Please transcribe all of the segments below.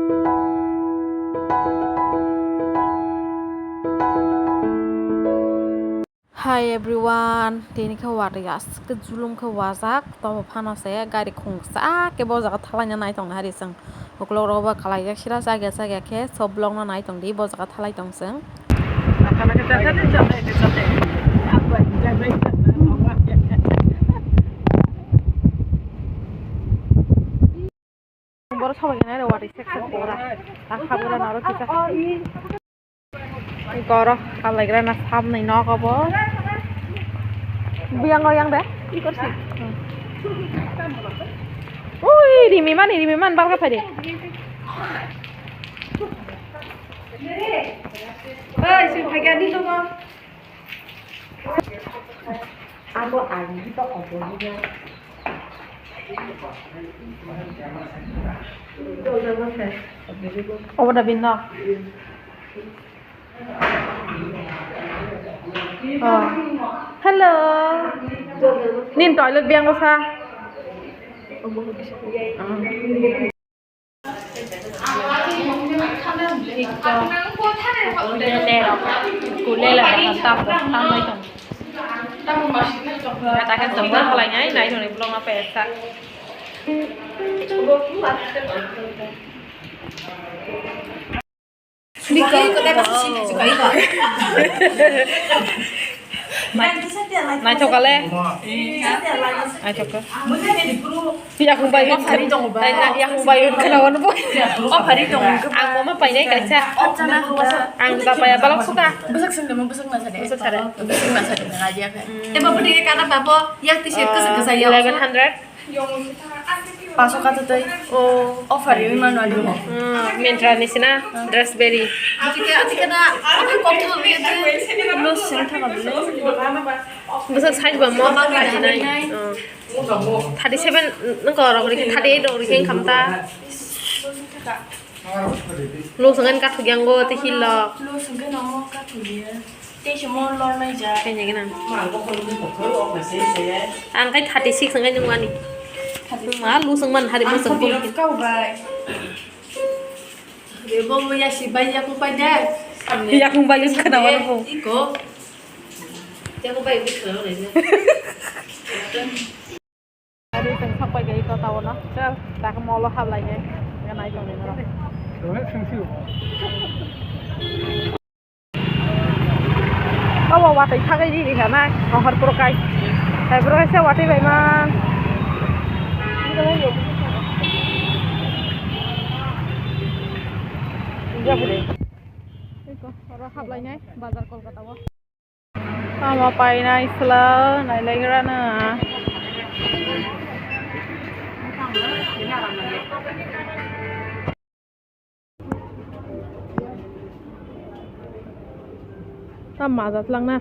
Hi everyone, dini ka wari as ke julum ka wazak to phano se gari khungsa ke bo jaga thalai na nai tong hari sang oklog roba khalai jak sira saga ke sob long na nai tong di bo jaga thalai tong sang bor sabai na wari section pora akhabura naro kita goro kalai gra na sam nai no ka bo biang goyang deh ikut sih di miman bal ka phade si phai ga di to ko abo ani to obo ni na obo da bin no hello nin toilet biang ko sa cule là tao nói chồng ta kan chồng rất là nhái này rồi long nó phải sa đi có đây bác sĩ chỉ có ý thôi Nai cokale. Nai cokal. Ya kung bayun hari dong ba. Ya kung bayun kenawan po. Oh hari dong. Ang mo mapay na kasi. Ang kapaya balok suka. Besok na sa de. Besok na sa de ngaji ka. Bapak dia karena bapak yang t-shirt ke saya. 1100. Pasok ka toy. Offer yun man wali mo. Mintra ni sina dress berry. Atika na ako kung to bi lo senta ka bile. Besok size ba mo ka nai. 37 nang ko ro ri 38 ro ri keng khamta. Lu sangan ka thugyang go te hilo. Lo sangan no ka thuya. Te shmo lor nai ja. Kanya gina. Ang kai 36 sangan yung wani. Mà lu sang man hari masang pun kau bai. Dia mau ya si bai aku pada. Ya kung bayun ka na wala po. Iko. Dia aku bai bisa rồi nè. Ari teng sak pai gai ka taw na. Chal ta ka molo hab lai ngai. Ga nai tong ni ro. Rồi sang siu. Awa wa tai thagai di ka na. Har pro kai. Tai pro se wa tai bai man. Iya boleh. Iko, orang hab lainnya bazar Kolkata wa. Sama pai na isla, nai lagi rana. Tam mazat lang na.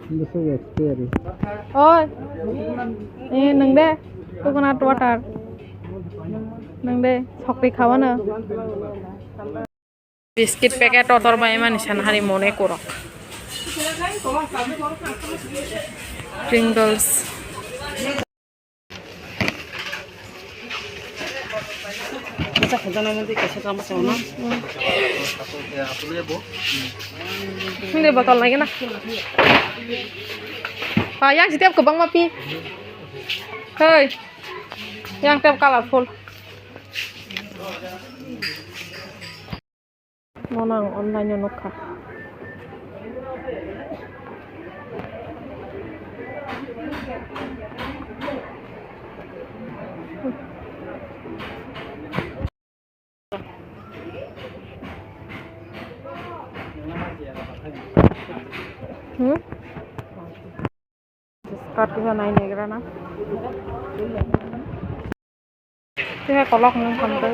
This is expiry. Oi. Nang de. Coconut water. Nang de. Chokri khawa na. Biscuit packet otor ba iman nisan hari mone korok. Pringles. Kita khazana mধ্যে कैसे काम चलना Hindi botol lagi na. Yang setiap kebang mapi. Hei. Yang tiap colorful. Monang online yun ka. Start kita naik negra na. Thế có nhưng không tới.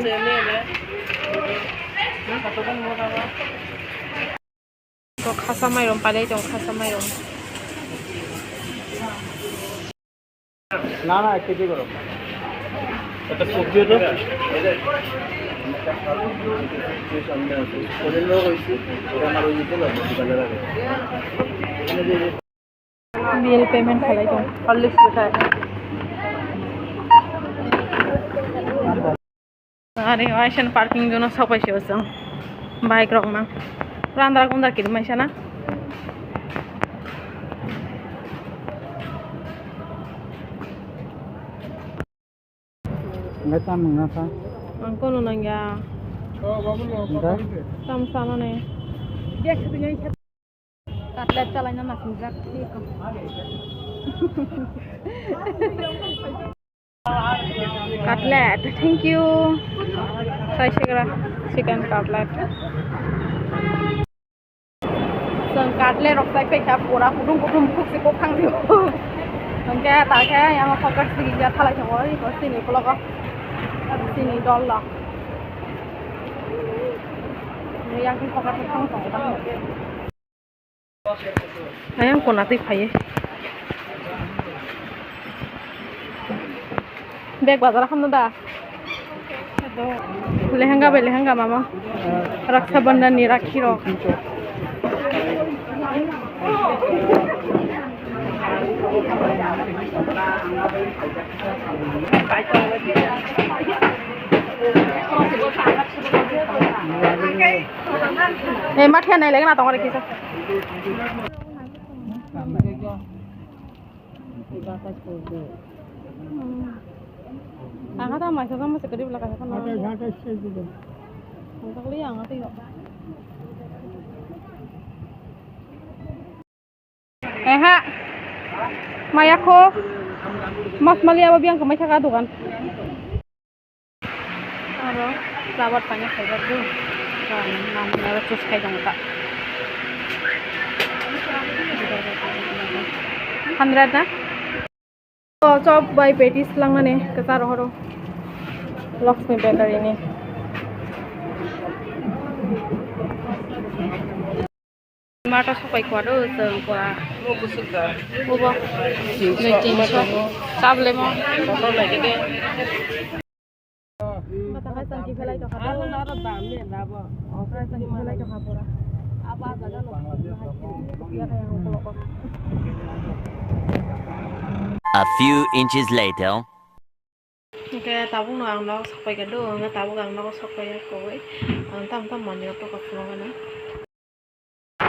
Có khasa mai rom pai trong khasa mai rom. না না কেটে করো এটা সবজি তো ওদের লোক হইছে ওরা আমার ওই দিতে লাগে বাজারে লাগে বিল পেমেন্ট খালাই trong হরলিক্স লেখা আছে Ari Asian parking zone sopai siosang bike rok mang randra kundar kiri maisa na Nggak tahu mengapa. angko no nangya Enggak. sam sana ne dia setunya katlet calanya makin jak cutlet thank you sai segera chicken cutlet sang cutlet rok sai pekha pura kudung khuk se kok khang diu angke ta khe yang fokus di ja thalai thangoi ko sini pologo sini dollar yang ki fokus thang thang ta ayang kona ti phaye bag bazar khamna da lehenga mama raksa bandhan ni rakhi ro mathia nai legna tong rakhi sa angkat sama sama segede belakang sana. Ada sih juga. Untuk liang nanti kok. Ha. Maya ko. Mas Malia babiang ke macam tu kan. Aro, lawat banyak saya tu. Kan namanya terus kayak dong tak. 100 na? Chop by patties lang na ne kasaro horo Lakshmi bakery ni mata sopai ko do sang kwa obo meeting sable mo photo lagi de mata kai sang ki phelai to khaba aro na dam ni dabo kai sang ki phelai to khabora apa jaga lo ya kaya ko A few inches later. Kaya tabung no ang nak sakpai ka do, nga tabung ang nak sakpai ko ang tam mani to ka flow na.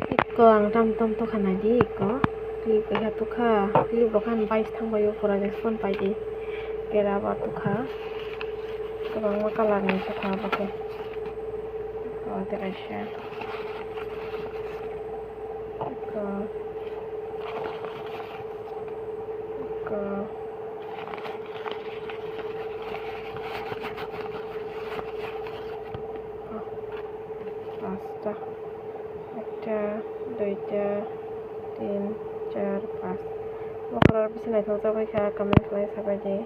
Iko ang tam to kana di iko. Di ka to ka, di brokan bais thang bayo pura respond pai di. Kera ba to ka. Kabang makalar ni sa ka ba ko. Oh, te ka siya. Pasta একটা দুইটা তিন চার পাঁচ মকরার পিছনে থাকতে পয়সা comment করে সবাই দিয়ে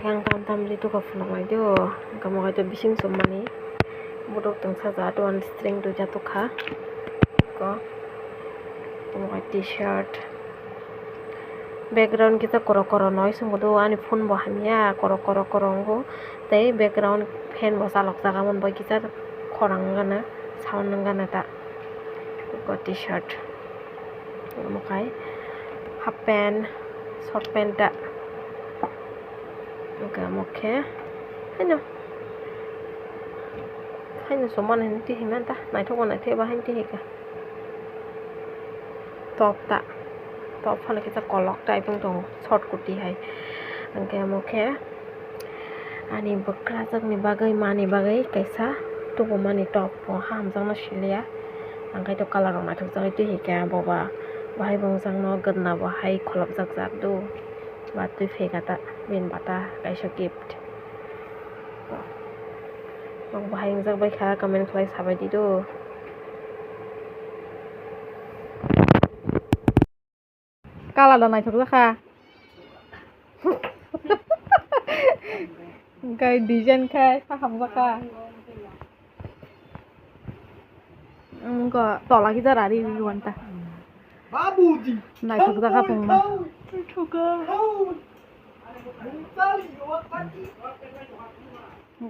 kang tam itu ka fulo mai dio kamu itu bising sumani bodok tang saja don string do jatuh kha ko kamu t-shirt background kita koro noise mudo ani phone bo hamia koro ngo tei background fan bo salok jaga mon boy kita khorang gana sound gana ta ko t-shirt mukai half pant short pant ta oke mokhe haino soman henti himanta nai thok nai theba henti hika top phane kita kolok tai pung tong short kurti hai angke mokhe ani bakra jak ni bagai mani bagai kaisa tubo mani top po ham jang na silia angkai to color na thok jang ti hika boba bahai bong jang no gadna bahai kholop jak do ba tu fegata min bata kaisa gift bong bahai jak bai kha comment khlai sabai di do kala da nai thok jaka gai design khai paham jaka ko tola ki jara ri wanta babuji nai thok jaka pungma thoka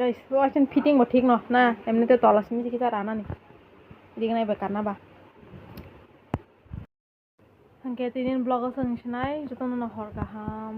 guys watching fitting bo ঠিক ন না এমনিতে তলা সিমি কি জara না নি এদিকে নাই বেকার না বা angke tinin blog sang sinai jutong no hor kaham